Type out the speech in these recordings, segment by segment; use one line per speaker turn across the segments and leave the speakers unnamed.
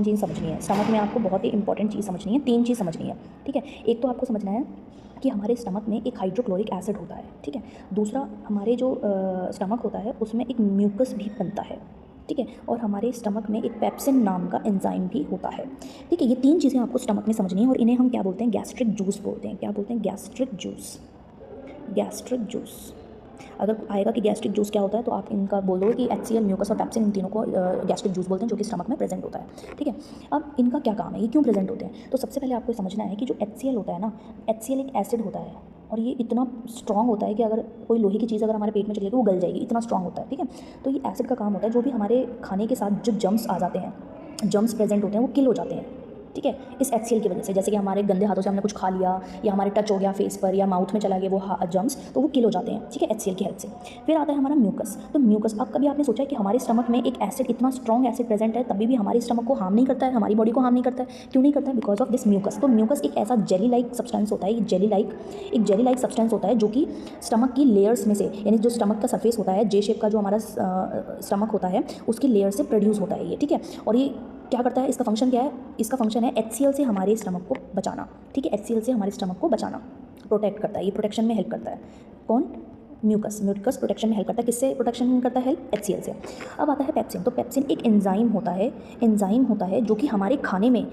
चीज़ समझनी है स्टमक में, आपको बहुत ही इंपॉर्टेंट चीज़ समझनी है, 3 चीज़ समझनी है, ठीक है। एक तो आपको समझना है कि हमारे स्टमक में एक हाइड्रोक्लोरिक एसिड होता है, ठीक है। दूसरा, हमारे जो स्टमक होता है उसमें एक म्यूकस भी बनता है, ठीक है। और हमारे स्टमक में एक पेप्सिन नाम का एंजाइम भी होता है, ठीक है। ये 3 चीज़ें आपको स्टमक में समझनी है और इन्हें हम क्या बोलते हैं, गैस्ट्रिक जूस बोलते हैं। क्या बोलते हैं, गैस्ट्रिक जूस। गैस्ट्रिक जूस अगर आएगा कि गैस्ट्रिक जूस क्या होता है तो आप इनका बोल दो कि HCl, म्यूकस और पेप्सिन, इन तीनों को गैस्ट्रिक जूस बोलते हैं, जो कि स्टमक में प्रेजेंट होता है, ठीक है। अब इनका क्या काम है, ये क्यों प्रेजेंट होते हैं, तो सबसे पहले आपको समझना है कि जो HCl होता है ना, HCl एक एसिड होता है और ये इतना स्ट्रॉन्ग होता है कि अगर कोई लोहे की चीज़ अगर हमारे पेट में चली जाएगी वो गल जाएगी, इतना स्ट्रॉन्ग होता है, ठीक है। तो ये एसिड का काम होता है, जो भी हमारे खाने के साथ जो जम्स आ जाते हैं, जम्स प्रेजेंट होते हैं, वो किल हो जाते हैं, ठीक है, इस HCl की वजह से। जैसे कि हमारे गंदे हाथों से हमने कुछ खा लिया या हमारे टच हो गया फेस पर या माउथ में चला गया वो जम्स, तो वो किल हो जाते हैं, ठीक है, HCl की हेल्प से। फिर आता है हमारा म्यूकस। तो म्यूकस, अब कभी आपने सोचा है कि हमारे स्टमक में एक एसिड, इतना स्ट्रॉन्ग एसिड प्रेजेंट है, तभी भी हमारे स्टमक को हार्म नहीं करता है, हमारी बॉडी को हार्म नहीं करता है, क्यों नहीं करता है, बिकॉज ऑफ दिस म्यूकस। तो म्यूकस एक ऐसा जेली लाइक सब्सटेंस होता है, एक जेली लाइक सब्सटेंस होता है जो कि स्टमक की लेयर्स में से, यानी जो स्टमक का सरफेस होता है, जे शेप का जो हमारा स्टमक होता है उसकी लेयर से प्रोड्यूस होता है ये, ठीक है। और ये क्या करता है, इसका फंक्शन क्या है, इसका फंक्शन है HCl से हमारे स्टमक को बचाना, ठीक है, HCl से हमारे स्टमक को बचाना, प्रोटेक्ट करता है, ये प्रोटेक्शन में हेल्प करता है। कौन, म्यूकस प्रोटेक्शन में हेल्प करता है, किससे प्रोटेक्शन करता है, हेल्प, HCl से। अब आता है पेप्सिन। तो पेप्सिन एक एंजाइम होता है जो कि हमारे खाने में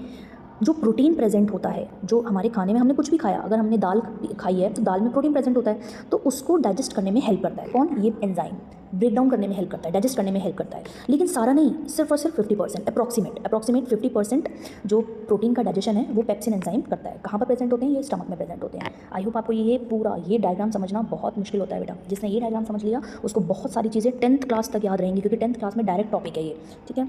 जो प्रोटीन प्रेजेंट होता है, जो हमारे खाने में हमने कुछ भी खाया, अगर हमने दाल खाई है तो दाल में प्रोटीन प्रेजेंट होता है, तो उसको डाइजेस्ट करने में हेल्प करता है। कौन, ये एंजाइम ब्रेक डाउन करने में हेल्प करता है, डाइजेस्ट करने में हेल्प करता है। लेकिन सारा नहीं, सिर्फ और सिर्फ 50%, अप्रॉक्सीमेट 50% जो प्रोटीन का डाइजेशन है वो पेप्सिन एंजाइम करता है। कहाँ पर प्रेजेंट होते हैं, ये स्टमक में प्रेजेंट होते हैं। आई होप आपको ये डायग्राम समझना बहुत मुश्किल होता है बेटा। जिसने ये डायग्राम समझ लिया उसको बहुत सारी चीज़ें 10th क्लास तक याद रहेंगी, क्योंकि 10th क्लास में डायरेक्ट टॉपिक है ये, ठीक है।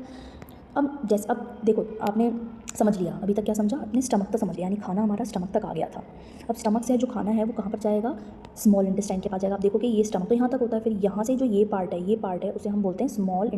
अब देखो, आपने समझ लिया, अभी तक क्या समझा, अपने स्टमक तक समझ लिया, यानी खाना हमारा स्टमक तक आ गया था। अब स्टमक से जो खाना है वो कहाँ पर जाएगा, स्मॉल इंटेस्टाइन के पास जाएगा। आप देखो कि ये स्टमक तो यहाँ तक होता है, फिर यहाँ से जो ये पार्ट है उसे हम बोलते हैं स्मॉल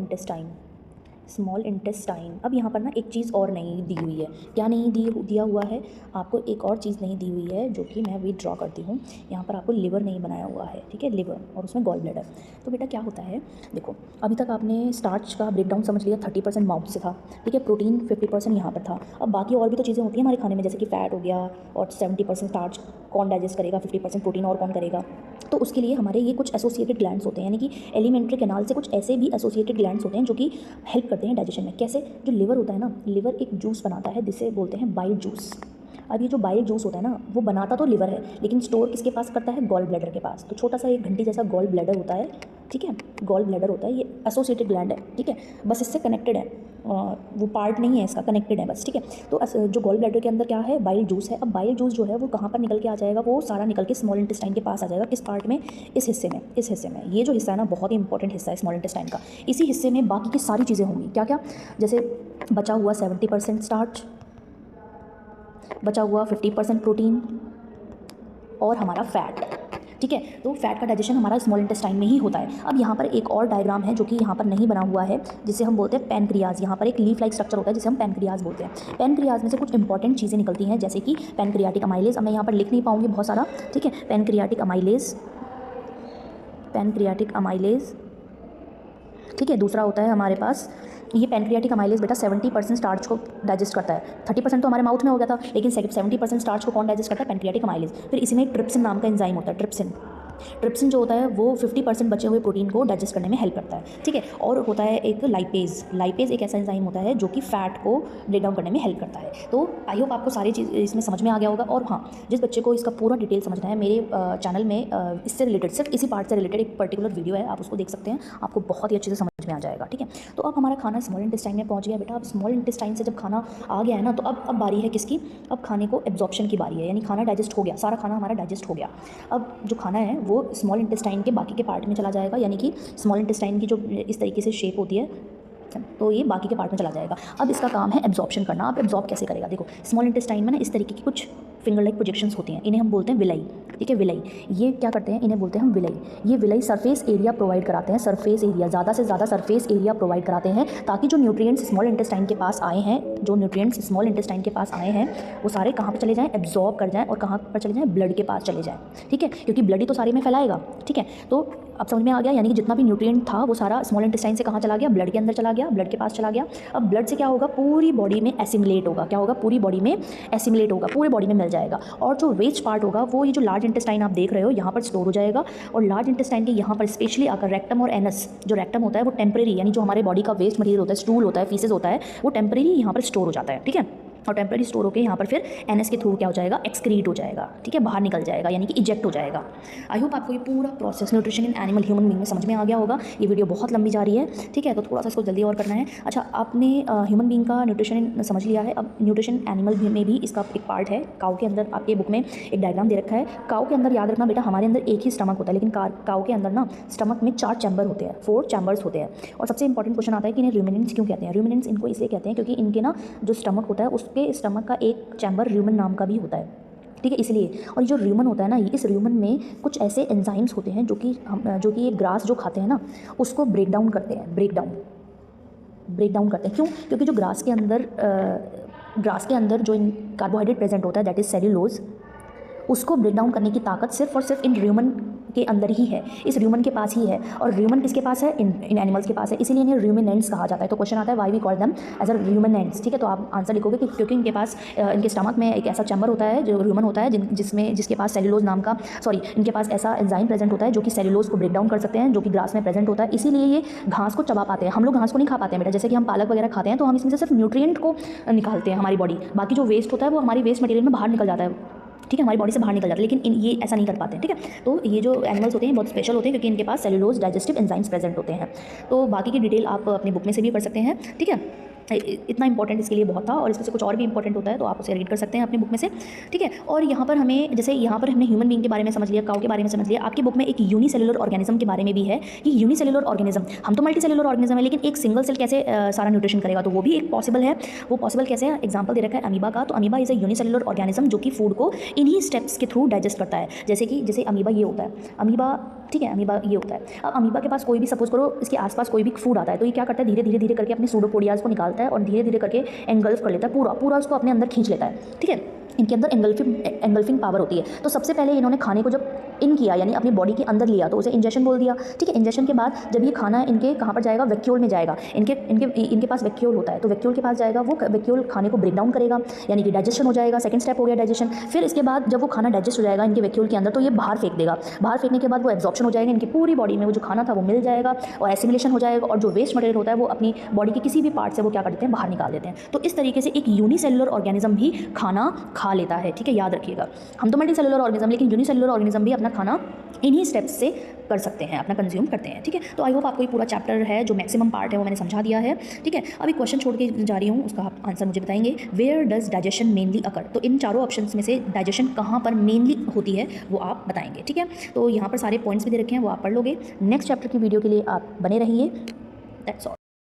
इंटेस्टाइन। अब यहाँ पर ना एक चीज़ और नहीं दी हुई है, क्या नहीं दिया हुआ है आपको, एक और चीज़ नहीं दी हुई है, जो कि मैं अभी ड्रॉ करती हूँ। यहाँ पर आपको लिवर नहीं बनाया हुआ है, ठीक है, लिवर और उसमें गॉल ब्लैडर। तो बेटा क्या होता है, देखो अभी तक आपने स्टार्च का ब्रेकडाउन समझ लिया, 30% माउथ से था, ठीक है, प्रोटीन 50% यहाँ पर था। अब बाकी और भी तो चीज़ें होती हैं हमारे खाने में, जैसे कि फैट हो गया और 70% स्टार्च कौन डाइजेस्ट करेगा, 50% प्रोटीन और कौन करेगा। तो उसके लिए हमारे ये कुछ एसोसिएटेड ग्लैंड्स होते हैं, यानी कि एलिमेंट्री कैनाल से कुछ ऐसे भी एसोसिएटेड ग्लैंड्स होते हैं जो कि हेल्प करते हैं डाइजेशन में। कैसे, जो लिवर होता है ना, लिवर एक जूस बनाता है जिसे बोलते हैं बाइल जूस। अब ये जो बाइल जूस होता है ना, वो बनाता तो लिवर है, लेकिन स्टोर किसके पास करता है, गॉल ब्लैडर के पास। तो छोटा सा एक घंटी जैसा गॉल ब्लैडर होता है, ठीक है, गॉल ब्लैडर होता है, ये एसोसिएटेड ग्लैंड है, ठीक है, बस इससे कनेक्टेड है, वो पार्ट नहीं है इसका, कनेक्टेड है बस, ठीक है। तो जो गॉल ब्लैडर के अंदर क्या है, बाइल जूस है। अब बाइल जूस जो है वो कहाँ पर निकल के आ जाएगा, वो सारा निकल के स्मॉल इंटेस्टाइन के पास आ जाएगा। किस पार्ट में, इस हिस्से में। ये जो हिस्सा है ना, बहुत ही इंपॉर्टेंट हिस्सा है स्मॉल इंटेस्टाइन का। इसी हिस्से में बाकी की सारी चीज़ें होंगी, क्या क्या, जैसे बचा हुआ 70% स्टार्च, बचा हुआ 50% प्रोटीन और हमारा फैट, ठीक है। तो फैट का डाइजेशन हमारा स्मॉल इंटेस्टाइन में ही होता है। अब यहाँ पर एक और डायग्राम है जो कि यहाँ पर नहीं बना हुआ है, जिसे हम बोलते हैं पैनक्रियाज। यहाँ पर एक लीफ लाइक स्ट्रक्चर होता है जिसे हम पैनक्रियाज बोलते हैं। पैनक्रियाज में से कुछ इंपॉर्टेंट चीज़ें निकलती हैं, जैसे कि पैनक्रियाटिक अमाइलेज। अब मैं यहाँ पर लिख नहीं पाऊँगी बहुत सारा, ठीक है, पैनक्रियाटिक अमाइलेज, ठीक है। दूसरा होता है हमारे पास ये पैनक्रियाटिक अमाइलेज, बेटा 70% स्टार्च को डाइजेस्ट करता है। 30% तो हमारे माउथ में हो गया था, लेकिन 70% स्टार्च को कौन डाइजेस्ट करता है, पैनक्रियाटिक अमाइलेज। फिर इसमें ट्रिप्सिन नाम का एंजाइम होता है, ट्रिप्सिन जो होता है वो 50% बचे हुए प्रोटीन को डाइजेस्ट करने में हेल्प करता है, ठीक है। और होता है एक लाइपेज एक ऐसा एंजाइम होता है जो कि फैट को ब्रेक डाउन करने में हेल्प करता है। तो आई होप आपको सारी चीज़ इसमें समझ में आ गया होगा। और हाँ, जिस बच्चे को इसका पूरा डिटेल समझना है, मेरे चैनल में इससे रिलेटेड, सिर्फ इसी पार्ट से रिलेटेड एक पर्टिकुलर वीडियो है, आप उसको देख सकते हैं, आपको बहुत ही अच्छे से समझ में आ जाएगा, ठीक है। तो अब हमारा खाना स्मॉल इंटेस्टाइन में पहुंच गया बेटा। अब स्मॉल इंटेस्टाइन से जब खाना आ गया है ना, तो अब बारी है किसकी, अब खाने को एब्जॉर्प्शन की बारी है, यानी खाना डाइजेस्ट हो गया, सारा खाना हमारा डाइजेस्ट हो गया। अब जो खाना है वो स्मॉल इंटेस्टाइन के बाकी के पार्ट में चला जाएगा, यानी कि स्मॉल इंटेस्टाइन की जो इस तरीके से शेप होती है, तो ये बाकी के पार्ट में चला जाएगा। अब इसका काम है एब्जॉर्प्शन करना। अब एब्जॉर्ब कैसे करेगा, देखो स्मॉल इंटेस्टाइन में ना इस तरीके की कुछ फिंगर लाइक प्रोजेक्शंस होती हैं, इन्हें हम बोलते हैं विलाई, ठीक है, विलाई। ये क्या करते हैं, इन्हें बोलते हैं हम विलाई। ये विलाई सरफेस एरिया प्रोवाइड कराते हैं, सरफेस एरिया, ज़्यादा से ज़्यादा सरफेस एरिया प्रोवाइड कराते हैं, ताकि जो न्यूट्रिएंट्स स्मॉल इंटेस्टाइन के पास आए हैं, वो सारे कहाँ पर चले जाएँ, एब्जॉर्ब कर जाएँ, और कहाँ पर चले जाएँ, ब्लड के पास चले जाएँ, ठीक है, क्योंकि ब्लड ही तो सारे में फैलाएगा, ठीक है। तो अब समझ में आ गया, यानी कि जितना भी न्यूट्रिएंट था वो सारा स्मॉल इंटेस्टाइन से कहाँ चला गया, ब्लड के अंदर चला गया, ब्लड के पास चला गया। अब ब्लड से क्या होगा, पूरी बॉडी में एसिमिलेट होगा। क्या होगा, पूरी बॉडी में एसिमिलेट होगा, पूरी बॉडी में मिल जाएगा। और जो वेस्ट पार्ट होगा वो ये जो लार्ज इंटेस्टाइन आप देख रहे हो यहाँ पर स्टोर हो जाएगा। और लार्ज इंटेस्टाइन के यहाँ पर स्पेशली आकर रेक्टम और एनस, जो रेक्टम होता है वो टेम्परेरी, यानी जो हमारे बॉडी का वेस्ट मटेरियल होता है, स्टूल होता है, फीसेस होता है, वो टेम्परेरी यहाँ पर स्टोर हो जाता है। ठीक है, और टेम्परेरी स्टोर होकर यहाँ पर फिर एनएस के थ्रू क्या हो जाएगा, एक्सक्रीट हो जाएगा। ठीक है, बाहर निकल जाएगा, यानी कि इजेक्ट हो जाएगा। आई होप आपको ये पूरा process nutrition in animal human being में समझ में आ गया होगा। ये वीडियो बहुत लंबी जा रही है, ठीक है, तो थोड़ा सा इसको जल्दी और करना है। अच्छा, आपने ह्यूमन बीइंग का न्यूट्रिशन समझ लिया है, अब न्यूट्रिशन एनिमल में भी इसका एक पार्ट है। काऊ के अंदर आपके बुक में एक डायग्राम दे रखा है। काऊ के अंदर याद रखना बेटा, हमारे अंदर एक ही स्टमक होता है, लेकिन काऊ के अंदर ना स्टमक में 4 चैम्बर होते हैं, 4 चैम्बर्स होते हैं। और सबसे इंपॉर्टेंट क्वेश्चन आता है कि इन्हें रूमिनेंट्स क्यों कहते हैं। रूमिनेंट्स इनको इसलिए कहते हैं क्योंकि इनके ना जो स्टमक होता है उसके स्टमक का एक चैम्बर र्यूमन नाम का भी होता है। ठीक है, इसलिए। और ये जो र्यूमन होता है ना, इस र्यूमन में कुछ ऐसे एंजाइम्स होते हैं जो कि ये ग्रास जो खाते हैं ना उसको ब्रेक डाउन करते हैं। ब्रेक डाउन करते हैं क्यों? क्योंकि जो ग्रास के अंदर जो कार्बोहाइड्रेट प्रेजेंट होता है, दैट इज सेल्यूलोज, उसको ब्रेक डाउन करने की ताकत सिर्फ और सिर्फ इन र्यूमन के अंदर ही है, इस र्यूमन के पास ही है। और र्यूमन किसके पास है? इन एनिमल्स के पास है, इसीलिए इन्हें र्यूमिनेंट्स कहा जाता है। तो क्वेश्चन आता है, why we call them as a ruminants. ठीक है, तो आप आंसर लिखोगे कि क्योंकि इनके पास इनके स्टमक में एक ऐसा चैम्बर होता है जो र्यूमन होता है, जिसके पास सेल्यूलोज नाम का इनके पास ऐसा एंजाइम प्रेजेंट होता है जो कि सेल्यूलोज को ब्रेक डाउन कर सकते हैं, जो कि ग्रास में प्रेजेंट होता है। इसीलिए ये घास को चबा पाते हैं। हम लोग घास को नहीं खा पाते हैं बेटा, जैसे कि हम पालक वगैरह खाते हैं तो हम इसमें से सिर्फ न्यूट्रिएंट को निकालते हैं हमारी बॉडी, बाकी जो वेस्ट होता है वो हमारी वेस्ट मटेरियल में बाहर निकल जाता है। ठीक है, हमारी बॉडी से बाहर निकल जाता है, लेकिन ये ऐसा नहीं कर पाते हैं। ठीक है, तो ये जो एनिमल्स होते हैं बहुत स्पेशल होते हैं क्योंकि इनके पास सेल्यूलोज डाइजेस्टिव एंजाइम्स प्रेजेंट होते हैं। तो बाकी की डिटेल आप अपनी बुक में से भी पढ़ सकते हैं। ठीक है, इतना इंपॉर्टेंट इसके लिए बहुत था, और इसमें से कुछ और भी इंपॉर्टेंट होता है तो आप उसे रीड कर सकते हैं अपनी बुक में से। ठीक है, और यहाँ पर हमें, जैसे यहाँ पर हमने ह्यूमन बीइंग के बारे में समझ लिया, काऊ के बारे में समझ लिया, आपकी बुक में एक यूनिसेलुलर ऑर्गेनिज्म के बारे में भी है कि यूनिसेलुलर ऑर्गेनिज्म, हम तो मल्टीसेलुलर ऑर्गेनिज्म है लेकिन एक सिंगल सेल कैसे सारा न्यूट्रिशन करेगा, तो वो भी एक पॉसिबल है। वो पॉसिबल कैसे है? एग्जाम्पल दे रखा है अमीबा का। तो amoeba is a unicellular organism जो कि फूड को इन्हीं स्टेप्स के थ्रू डाइजेस्ट करता है। जैसे अमीबा ये होता है, अमीबा, ठीक है, अमीबा ये होता है। अब अमीबा के पास कोई भी, सपोज करो इसके आसपास कोई भी फूड आता है, तो ये क्या करता है, धीरे धीरे करके अपने सूडोपोडियाज को निकालता है और धीरे धीरे करके एंगल्फ कर लेता है, पूरा उसको अपने अंदर खींच लेता है। ठीक है, इनके अंदर एंगल्फिंग पावर होती है। तो सबसे पहले इन्होंने खाने को जब इन किया, यानी अपनी बॉडी के अंदर लिया, तो उसे इंजेक्शन बोल दिया। ठीक है, इंजेक्शन के बाद जब ये खाना इनके कहाँ पर जाएगा, वैक्यूल में जाएगा। इनके पास वैक्यूल होता है, तो वैक्यूल के पास जाएगा, वो वैक्यूल खाने को ब्रेक डाउन करेगा, यानी कि डाइजेशन हो जाएगा। सेकंड स्टेप हो गया डाइजेशन। फिर इसके बाद जब वो खाना डाइजेस्ट हो जाएगा इनके वैक्यूल के अंदर, तो ये बाहर फेंक देगा। बाहर फेंकने के बाद वो एब्जॉर्प्शन हो जाएगा, इनकी पूरी बॉडी में वो जो खाना था वो मिल जाएगा और एसिमिलेशन हो जाएगा, और जो वेस्ट मटेरियल होता है वो अपनी बॉडी के किसी भी पार्ट से वो क्या कर देते हैं, बाहर निकाल देते हैं। तो इस तरीके से एक यूनिसेलुलर ऑर्गेनिज्म भी खाना खा लेता है। ठीक है, याद रखिएगा, हम तो मल्टीसेलुलर ऑर्गेनिज्म, लेकिन यूनिसेलुलर ऑर्गेनिज्म भी अपना खाना इन्हीं स्टेप्स से कर सकते हैं, अपना कंज्यूम करते हैं। ठीक है, तो आई होप आपको ये पूरा चैप्टर है, जो मैक्सिमम पार्ट है वो मैंने समझा दिया है। ठीक है, अभी क्वेश्चन छोड़ के जा रही हूँ, उसका आप आंसर मुझे बताएंगे। Where does digestion mainly occur? तो इन चारों ऑप्शंस में से डाइजेशन कहाँ पर मेनली होती है वो आप बताएंगे। ठीक है, तो यहाँ पर सारे पॉइंट्स भी दे रखे हैं, वो आप पढ़ लोगे। नेक्स्ट चैप्टर की वीडियो के लिए आप बने रहिए। That's all.